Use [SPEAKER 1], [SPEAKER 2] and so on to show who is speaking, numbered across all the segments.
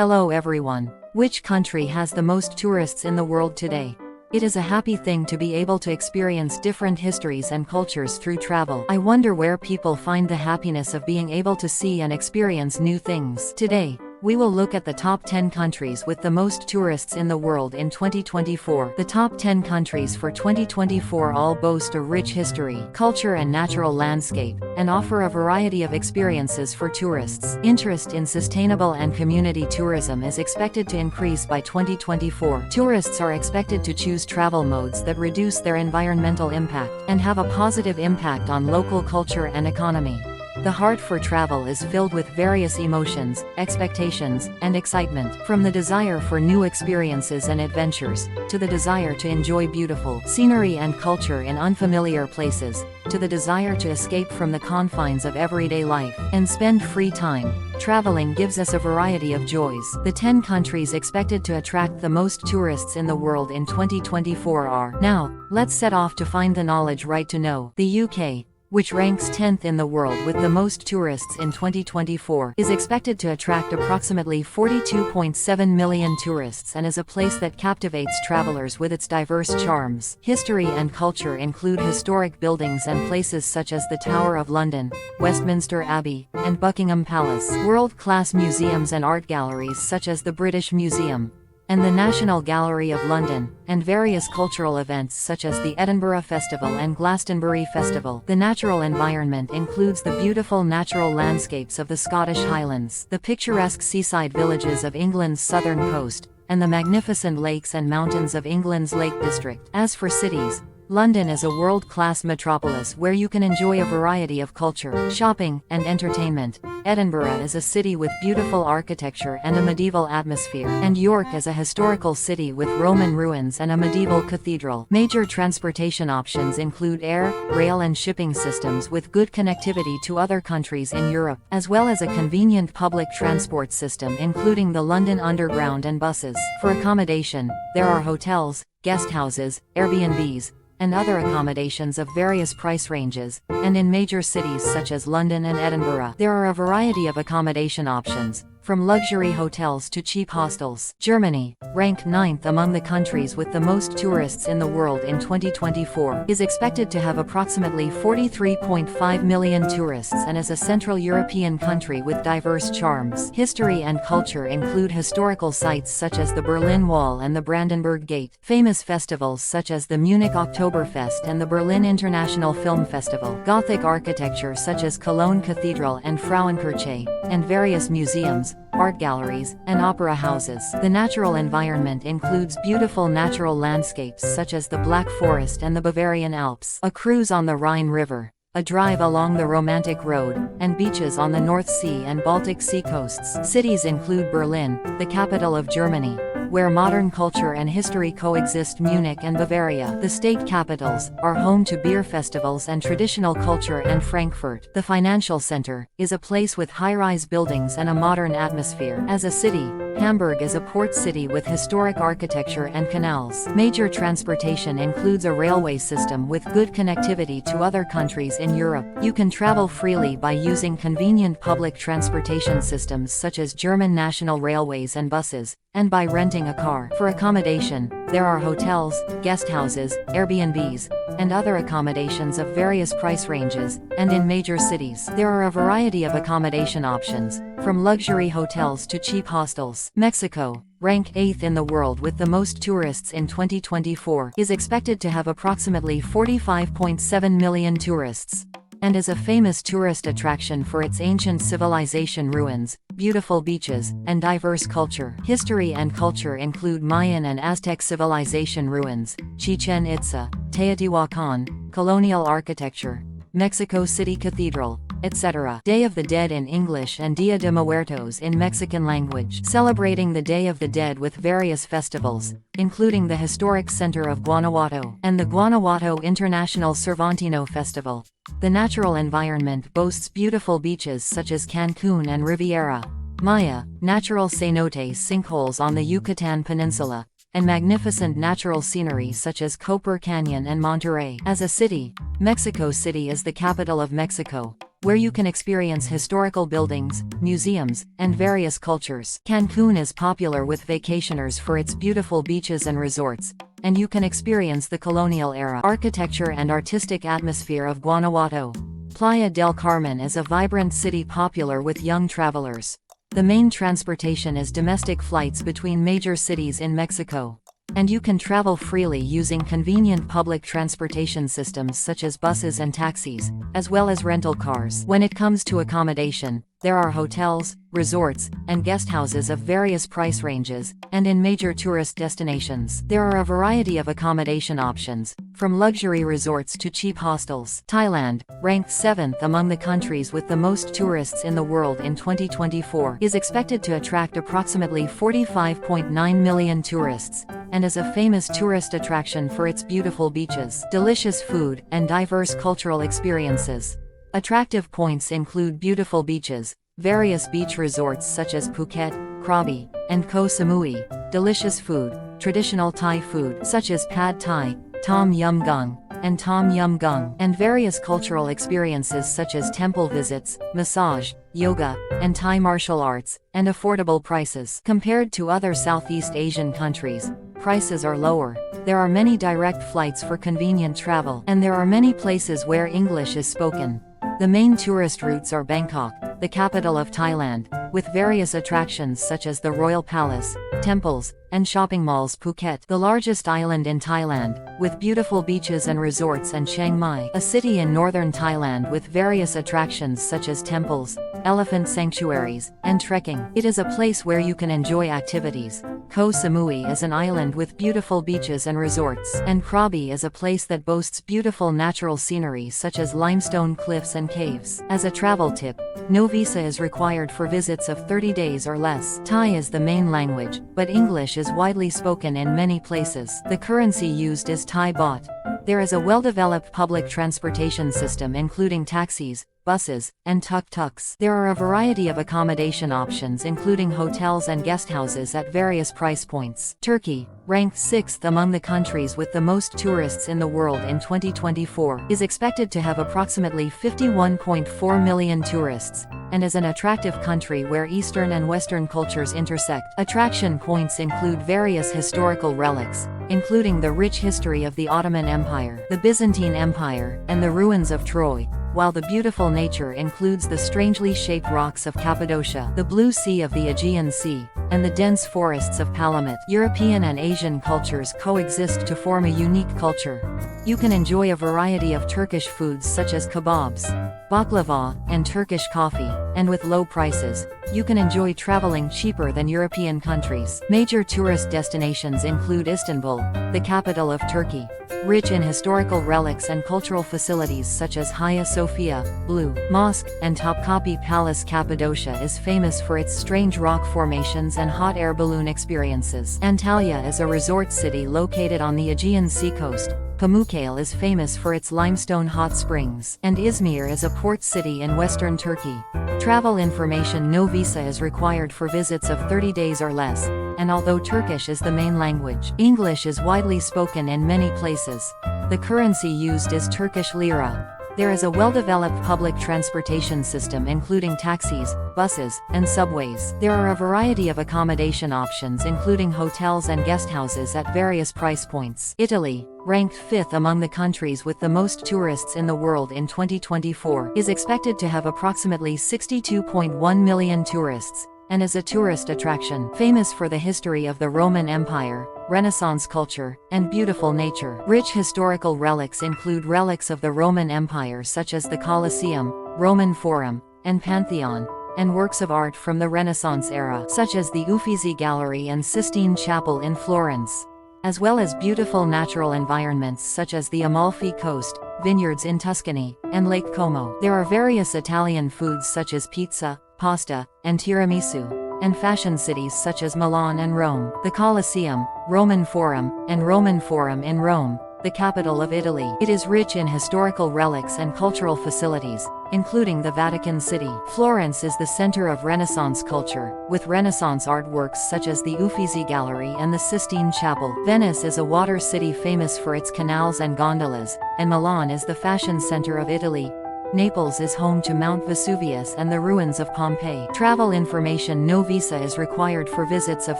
[SPEAKER 1] Hello everyone. Which country has the most tourists in the world today? It is a happy thing to be able to experience different histories and cultures through travel. I wonder where people find the happiness of being able to see and experience new things. Today, we will look at the top 10 countries with the most tourists in the world in 2024. The top 10 countries for 2024 all boast a rich history, culture and natural landscape, and offer a variety of experiences for tourists. Interest in sustainable and community tourism is expected to increase by 2024. Tourists are expected to choose travel modes that reduce their environmental impact and have a positive impact on local culture and economy. The heart for travel is filled with various emotions, expectations, and excitement, from the desire for new experiences and adventures, to the desire to enjoy beautiful scenery and culture in unfamiliar places, to the desire to escape from the confines of everyday life and spend free time. Traveling gives us a variety of joys. The 10 countries expected to attract the most tourists in the world in 2024 are. Now, let's set off to find the knowledge right to know. The UK, which ranks 10th in the world with the most tourists in 2024, is expected to attract approximately 42.7 million tourists and is a place that captivates travelers with its diverse charms. History and culture include historic buildings and places such as the Tower of London, Westminster Abbey, and Buckingham Palace. World-class museums and art galleries such as the British Museum and the National Gallery of London, and various cultural events such as the Edinburgh Festival and Glastonbury Festival. The natural environment includes the beautiful natural landscapes of the Scottish Highlands, the picturesque seaside villages of England's southern coast, and the magnificent lakes and mountains of England's Lake District. As for cities, London is a world-class metropolis where you can enjoy a variety of culture, shopping, and entertainment. Edinburgh is a city with beautiful architecture and a medieval atmosphere, and York is a historical city with Roman ruins and a medieval cathedral. Major transportation options include air, rail and shipping systems with good connectivity to other countries in Europe, as well as a convenient public transport system including the London Underground and buses. For accommodation, there are hotels, guest houses, Airbnbs, and other accommodations of various price ranges, and in major cities such as London and Edinburgh, there are a variety of accommodation options, from luxury hotels to cheap hostels. Germany, ranked 9th among the countries with the most tourists in the world in 2024, is expected to have approximately 43.5 million tourists and is a Central European country with diverse charms. History and culture include historical sites such as the Berlin Wall and the Brandenburg Gate, famous festivals such as the Munich Oktoberfest and the Berlin International Film Festival, Gothic architecture such as Cologne Cathedral and Frauenkirche, and various museums, art galleries, and opera houses. The natural environment includes beautiful natural landscapes such as the Black Forest and the Bavarian Alps, a cruise on the Rhine River, a drive along the Romantic Road, and beaches on the North Sea and Baltic Sea coasts. Cities include Berlin, the capital of Germany, where modern culture and history coexist. Munich and Bavaria, the state capitals, are home to beer festivals and traditional culture. And Frankfurt, the financial center, is a place with high-rise buildings and a modern atmosphere. As a city, Hamburg is a port city with historic architecture and canals. Major transportation includes a railway system with good connectivity to other countries in Europe. You can travel freely by using convenient public transportation systems such as German national railways and buses, and by renting a car. For accommodation, there are hotels, guest houses, Airbnbs, and other accommodations of various price ranges, and in major cities, there are a variety of accommodation options, from luxury hotels to cheap hostels. Mexico, ranked 8th in the world with the most tourists in 2024, is expected to have approximately 45.7 million tourists, and is a famous tourist attraction for its ancient civilization ruins, beautiful beaches, and diverse culture. History and culture include Mayan and Aztec civilization ruins, Chichen Itza, Teotihuacan, colonial architecture, Mexico City Cathedral, etc. Day of the Dead in English and Dia de Muertos in Mexican language, celebrating the Day of the Dead with various festivals, including the historic center of Guanajuato and the Guanajuato International Cervantino Festival. The natural environment boasts beautiful beaches such as Cancun and Riviera Maya, natural cenotes sinkholes on the Yucatan Peninsula, and magnificent natural scenery such as Copper Canyon and Monterey. As a city, Mexico City is the capital of Mexico, where you can experience historical buildings, museums, and various cultures. Cancun is popular with vacationers for its beautiful beaches and resorts, and you can experience the colonial era architecture and artistic atmosphere of Guanajuato. Playa del Carmen is a vibrant city popular with young travelers. The main transportation is domestic flights between major cities in Mexico. And you can travel freely using convenient public transportation systems such as buses and taxis, as well as rental cars. When it comes to accommodation, there are hotels, resorts, and guest houses of various price ranges, and in major tourist destinations, there are a variety of accommodation options, from luxury resorts to cheap hostels. Thailand, ranked 7th among the countries with the most tourists in the world in 2024, is expected to attract approximately 45.9 million tourists, and is a famous tourist attraction for its beautiful beaches, delicious food, and diverse cultural experiences. Attractive points include beautiful beaches, various beach resorts such as Phuket, Krabi, and Koh Samui, delicious food, traditional Thai food such as Pad Thai, Tom Yum Goong, and Tom Yum Goong, and various cultural experiences such as temple visits, massage, yoga, and Thai martial arts, and affordable prices. Compared to other Southeast Asian countries, prices are lower. There are many direct flights for convenient travel, and there are many places where English is spoken. The main tourist routes are Bangkok, the capital of Thailand, with various attractions such as the Royal Palace, temples, and shopping malls. Phuket, the largest island in Thailand, with beautiful beaches and resorts, and Chiang Mai, a city in northern Thailand with various attractions such as temples, elephant sanctuaries, and trekking. It is a place where you can enjoy activities. Koh Samui is an island with beautiful beaches and resorts, and Krabi is a place that boasts beautiful natural scenery such as limestone cliffs and caves. As a travel tip, no visa is required for visits of 30 days or less. Thai is the main language, but English is widely spoken in many places. The currency used is Thai baht. There is a well-developed public transportation system including taxis, buses, and tuk-tuks. There are a variety of accommodation options including hotels and guest houses at various price points. Turkey, ranked 6th among the countries with the most tourists in the world in 2024, is expected to have approximately 51.4 million tourists, and is an attractive country where Eastern and Western cultures intersect. Attraction points include various historical relics, including the rich history of the Ottoman Empire, the Byzantine Empire, and the ruins of Troy, while the beautiful nature includes the strangely shaped rocks of Cappadocia, the blue sea of the Aegean Sea, and the dense forests of Palamut. European and Asian cultures coexist to form a unique culture. You can enjoy a variety of Turkish foods such as kebabs, baklava, and Turkish coffee, and with low prices, you can enjoy traveling cheaper than European countries. Major tourist destinations include Istanbul, the capital of Turkey, rich in historical relics and cultural facilities such as Hagia Sophia, Blue Mosque, and Topkapi Palace. Cappadocia is famous for its strange rock formations and hot air balloon experiences. Antalya is a resort city located on the Aegean seacoast. Pamukkale is famous for its limestone hot springs, and Izmir is a port city in western Turkey. Travel information: no visa is required for visits of 30 days or less, and although Turkish is the main language, English is widely spoken in many places. The currency used is Turkish lira. There is a well-developed public transportation system including taxis, buses, and subways. There are a variety of accommodation options including hotels and guest houses at various price points. Italy, ranked 5th among the countries with the most tourists in the world in 2024, is expected to have approximately 62.1 million tourists, and is a tourist attraction, famous for the history of the Roman Empire, Renaissance culture, and beautiful nature. Rich historical relics include relics of the Roman Empire such as the Colosseum, Roman Forum, and Pantheon, and works of art from the Renaissance era, such as the Uffizi Gallery and Sistine Chapel in Florence, as well as beautiful natural environments such as the Amalfi Coast, vineyards in Tuscany, and Lake Como. There are various Italian foods such as pizza, pasta, and tiramisu, and fashion cities such as Milan and Rome. The Colosseum, Roman Forum, and Roman Forum in Rome, the capital of Italy. It is rich in historical relics and cultural facilities, including the Vatican City. Florence is the center of Renaissance culture, with Renaissance artworks such as the Uffizi Gallery and the Sistine Chapel. Venice is a water city famous for its canals and gondolas, and Milan is the fashion center of Italy. Naples is home to Mount Vesuvius and the ruins of Pompeii. Travel information: no visa is required for visits of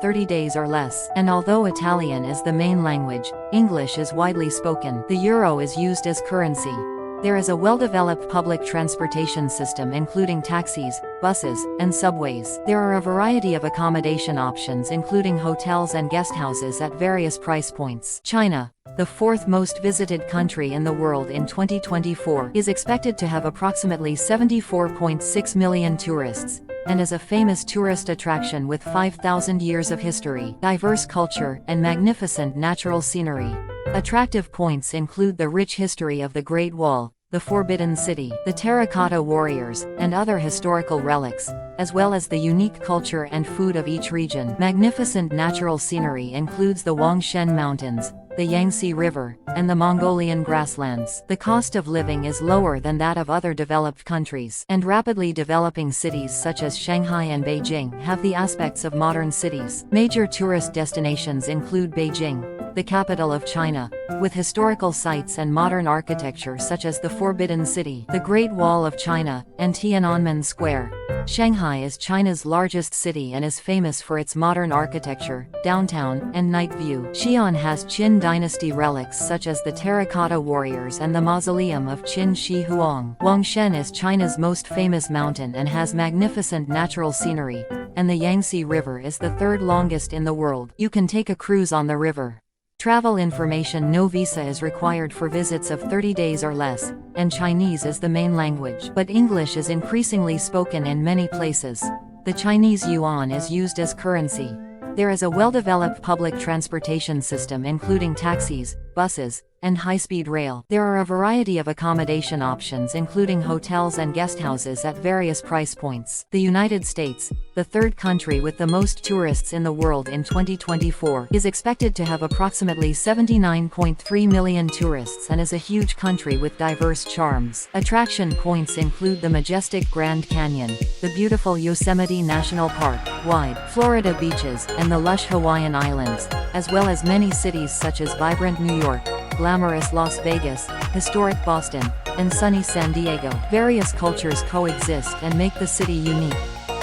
[SPEAKER 1] 30 days or less. And although Italian is the main language, English is widely spoken. The euro is used as currency. There is a well-developed public transportation system including taxis, buses, and subways. There are a variety of accommodation options including hotels and guesthouses at various price points. China, the fourth most visited country in the world in 2024, is expected to have approximately 74.6 million tourists, and is a famous tourist attraction with 5,000 years of history, diverse culture, and magnificent natural scenery. Attractive points include the rich history of the Great Wall, the Forbidden City, the terracotta warriors, and other historical relics, as well as the unique culture and food of each region. Magnificent natural scenery includes the Huangshan Mountains, the Yangtze River, and the Mongolian grasslands. The cost of living is lower than that of other developed countries, and rapidly developing cities such as Shanghai and Beijing have the aspects of modern cities. Major tourist destinations include Beijing, the capital of China, with historical sites and modern architecture such as the Forbidden City, the Great Wall of China, and Tiananmen Square. Shanghai is China's largest city and is famous for its modern architecture, downtown, and night view. Xi'an has Qin dynasty relics such as the terracotta warriors and the mausoleum of Qin Shi Huang. Huangshan is China's most famous mountain and has magnificent natural scenery, and the Yangtze River is the third longest in the world. You can take a cruise on the river. Travel information: no visa is required for visits of 30 days or less, and Chinese is the main language, but English is increasingly spoken in many places. The Chinese yuan is used as currency. There is a well-developed public transportation system including taxis, buses, and high-speed rail. There are a variety of accommodation options including hotels and guesthouses at various price points. The United States, the third country with the most tourists in the world in 2024, is expected to have approximately 79.3 million tourists and is a huge country with diverse charms. Attraction points include the majestic Grand Canyon, the beautiful Yosemite National Park, wide Florida beaches, and the lush Hawaiian Islands, as well as many cities such as vibrant New York, glamorous Las Vegas, historic Boston, and sunny San Diego. Various cultures coexist and make the city unique.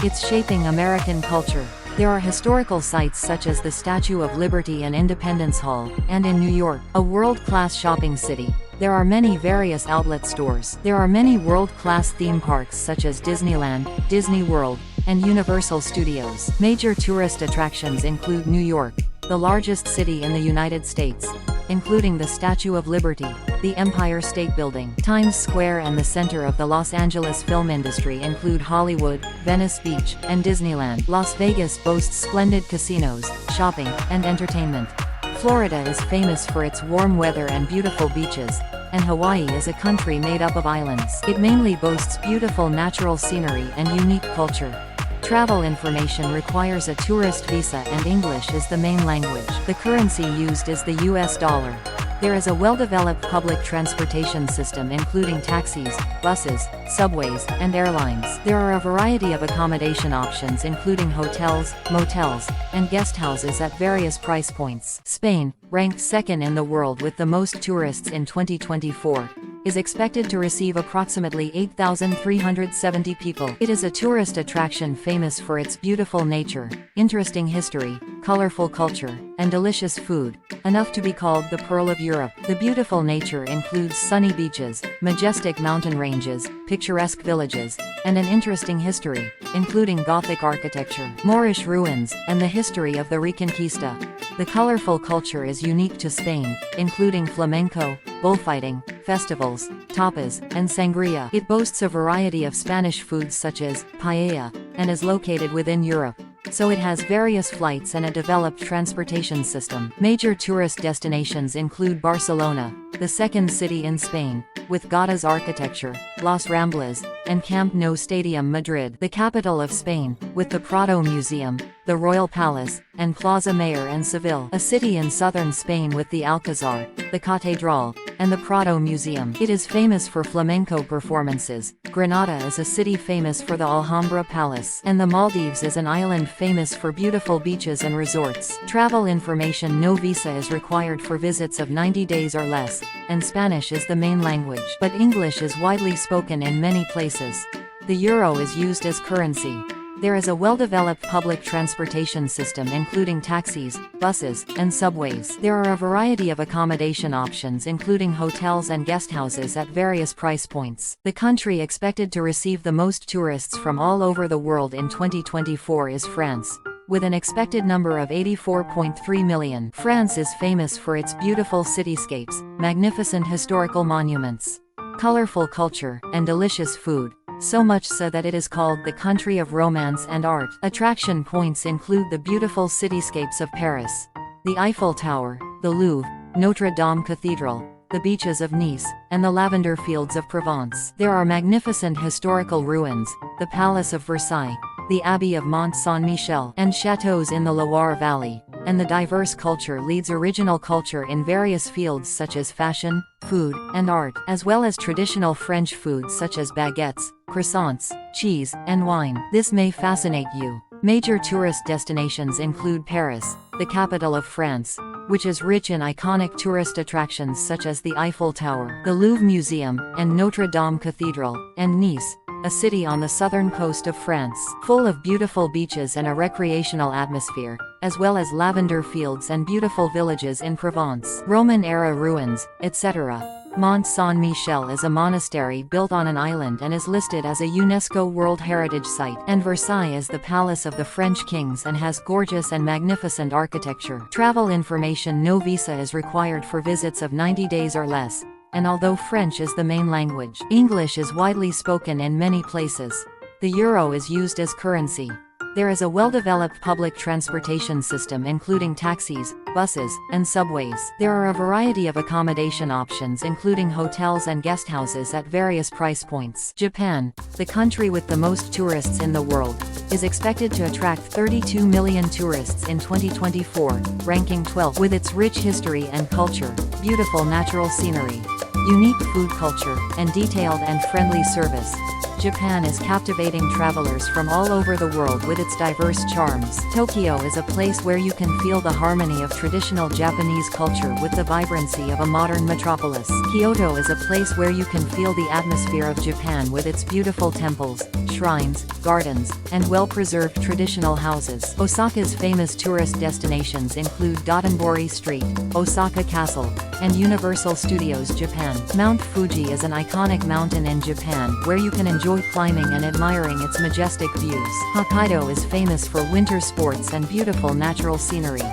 [SPEAKER 1] It's shaping American culture. There are historical sites such as the Statue of Liberty and Independence Hall, and in New York, a world-class shopping city. There are many various outlet stores. There are many world-class theme parks such as Disneyland, Disney World, and Universal Studios. Major tourist attractions include New York, the largest city in the United States, including the Statue of Liberty, the Empire State Building, Times Square, and the center of the Los Angeles film industry include Hollywood, Venice Beach, and Disneyland. Las Vegas boasts splendid casinos, shopping, and entertainment. Florida is famous for its warm weather and beautiful beaches, and Hawaii is a country made up of islands. It mainly boasts beautiful natural scenery and unique culture. Travel information requires a tourist visa and English is the main language. The currency used is the US dollar. There is a well-developed public transportation system including taxis, buses, subways, and airlines. There are a variety of accommodation options including hotels, motels, and guest houses at various price points. Spain, ranked second in the world with the most tourists in 2024, is expected to receive approximately 8,370 people. It is a tourist attraction famous for its beautiful nature, interesting history, colorful culture, and delicious food, enough to be called the Pearl of Europe. The beautiful nature includes sunny beaches, majestic mountain ranges, picturesque villages, and an interesting history, including Gothic architecture, Moorish ruins, and the history of the Reconquista. The colorful culture is unique to Spain, including flamenco, bullfighting, festivals, tapas, and sangria. It boasts a variety of Spanish foods such as paella, and is located within Europe, so it has various flights and a developed transportation system. Major tourist destinations include Barcelona, the second city in Spain, with Gauda's architecture, Las Ramblas, and Camp Nou Stadium Madrid, the capital of Spain, with the Prado Museum, the Royal Palace, and Plaza Mayor, and Seville, a city in southern Spain with the Alcazar, the Catedral, and the Prado Museum. It is famous for flamenco performances. Granada is a city famous for the Alhambra Palace, and the Maldives is an island famous for beautiful beaches and resorts. Travel information: no visa is required for visits of 90 days or less, and Spanish is the main language, but English is widely spoken in many places. The euro is used as currency. There is a well-developed public transportation system including taxis, buses, and subways. There are a variety of accommodation options including hotels and guesthouses at various price points. The country expected to receive the most tourists from all over the world in 2024 is France, with an expected number of 84.3 million. France is famous for its beautiful cityscapes, magnificent historical monuments, colorful culture, and delicious food. So much so that it is called the country of romance and art. Attraction points include the beautiful cityscapes of Paris, the Eiffel Tower, the Louvre, Notre Dame Cathedral, the beaches of Nice, and the lavender fields of Provence. There are magnificent historical ruins, the Palace of Versailles, the Abbey of Mont Saint-Michel, and chateaux in the Loire Valley. And the diverse culture leads original culture in various fields such as fashion, food, and art, as well as traditional French foods such as baguettes, croissants, cheese, and wine. This may fascinate you. Major tourist destinations include Paris, the capital of France, which is rich in iconic tourist attractions such as the Eiffel Tower, the Louvre Museum, and Notre Dame Cathedral, and Nice, a city on the southern coast of France, full of beautiful beaches and a recreational atmosphere, as well as lavender fields and beautiful villages in Provence, Roman-era ruins, etc. Mont Saint-Michel is a monastery built on an island and is listed as a UNESCO World Heritage Site, and Versailles is the palace of the French kings and has gorgeous and magnificent architecture. Travel information: no visa is required for visits of 90 days or less, and although French is the main language, English is widely spoken in many places. The euro is used as currency. There is a well-developed public transportation system including taxis, buses, and subways. There are a variety of accommodation options including hotels and guesthouses at various price points. Japan, the country with the most tourists in the world, is expected to attract 32 million tourists in 2024, ranking 12th. With its rich history and culture, beautiful natural scenery, unique food culture, and detailed and friendly service, Japan is captivating travelers from all over the world with its diverse charms. Tokyo is a place where you can feel the harmony of traditional Japanese culture with the vibrancy of a modern metropolis. Kyoto is a place where you can feel the atmosphere of Japan with its beautiful temples, shrines, gardens, and well-preserved traditional houses. Osaka's famous tourist destinations include Dotonbori Street, Osaka Castle, and Universal Studios Japan. Mount Fuji is an iconic mountain in Japan where you can enjoy climbing and admiring its majestic views. Hokkaido is famous for winter sports and beautiful natural scenery.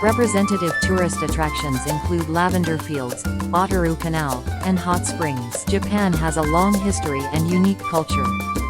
[SPEAKER 1] Representative tourist attractions include lavender fields, Otaru Canal, and hot springs. Japan has a long history and unique culture,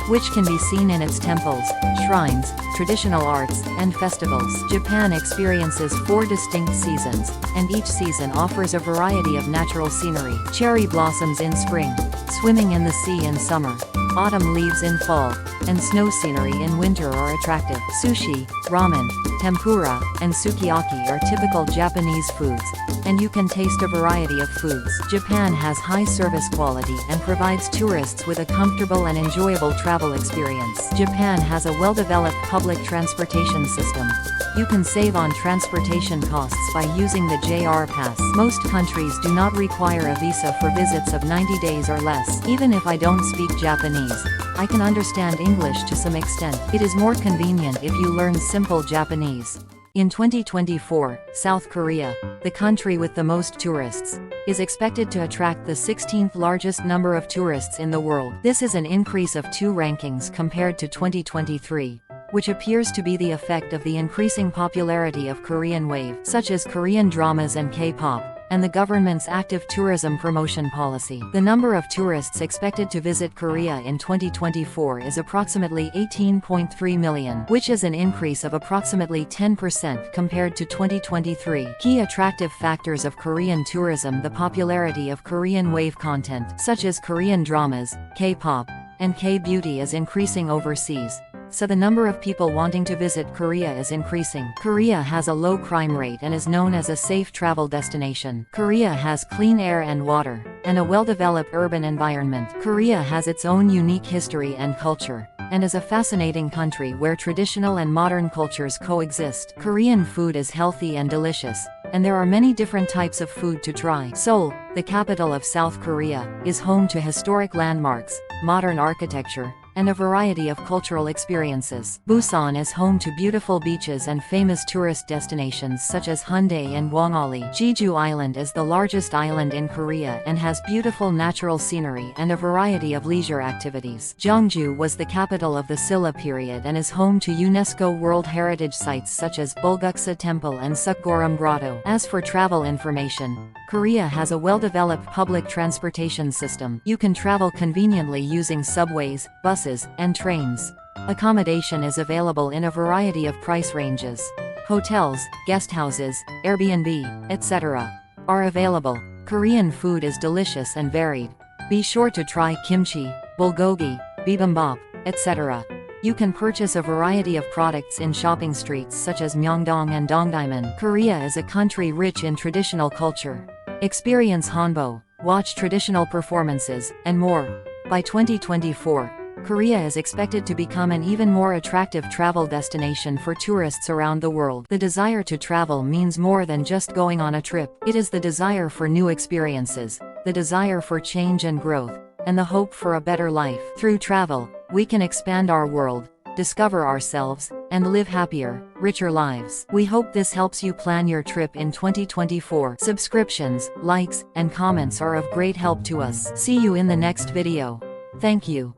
[SPEAKER 1] which can be seen in its temples, shrines, traditional arts, and festivals. Japan experiences 4 distinct seasons, and each season offers a variety of natural scenery. Cherry blossoms in spring, swimming in the sea in summer, autumn leaves in fall, and snow scenery in winter are attractive. Sushi, ramen, tempura, and sukiyaki are typical Japanese foods, and you can taste a variety of foods. Japan has high service quality and provides tourists with a comfortable and enjoyable travel experience. Japan has a well-developed public transportation system. You can save on transportation costs by using the JR Pass. Most countries do not require a visa for visits of 90 days or less. Even if I don't speak Japanese, I can understand English to some extent. It is more convenient if you learn simple Japanese. In 2024, South Korea, the country with the most tourists, is expected to attract the 16th largest number of tourists in the world. This is an increase of 2 rankings compared to 2023, which appears to be the effect of the increasing popularity of Korean wave, such as Korean dramas and K-pop, and the government's active tourism promotion policy. The number of tourists expected to visit Korea in 2024 is approximately 18.3 million, which is an increase of approximately 10% compared to 2023. Key attractive factors of Korean tourism: the popularity of Korean wave content, such as Korean dramas, K-pop, and K-beauty is increasing overseas. so the number of people wanting to visit Korea is increasing. Korea has a low crime rate and is known as a safe travel destination. Korea has clean air and water, and a well-developed urban environment. Korea has its own unique history and culture, and is a fascinating country where traditional and modern cultures coexist. Korean food is healthy and delicious, and there are many different types of food to try. Seoul, the capital of South Korea, is home to historic landmarks, modern architecture, and a variety of cultural experiences. Busan is home to beautiful beaches and famous tourist destinations such as Hyundai and Gwangali. Jeju Island is the largest island in Korea and has beautiful natural scenery and a variety of leisure activities. Jeongju was the capital of the Silla period and is home to UNESCO World Heritage Sites such as Bulguksa Temple and Sukgoram Grotto. As for travel information, Korea has a well-developed public transportation system. You can travel conveniently using subways, buses, and trains. Accommodation is available in a variety of price ranges. Hotels, guest houses, Airbnb, etc. are available. Korean food is delicious and varied. Be sure to try kimchi, bulgogi, bibimbap, etc. You can purchase a variety of products in shopping streets such as Myeongdong and Dongdaemun. Korea is a country rich in traditional culture. Experience Hanbo, watch traditional performances, and more. By 2024, Korea is expected to become an even more attractive travel destination for tourists around the world. The desire to travel means more than just going on a trip. It is the desire for new experiences, the desire for change and growth, and the hope for a better life. Through travel, we can expand our world, discover ourselves, and live happier, richer lives. We hope this helps you plan your trip in 2024. Subscriptions, likes, and comments are of great help to us. See you in the next video. Thank you.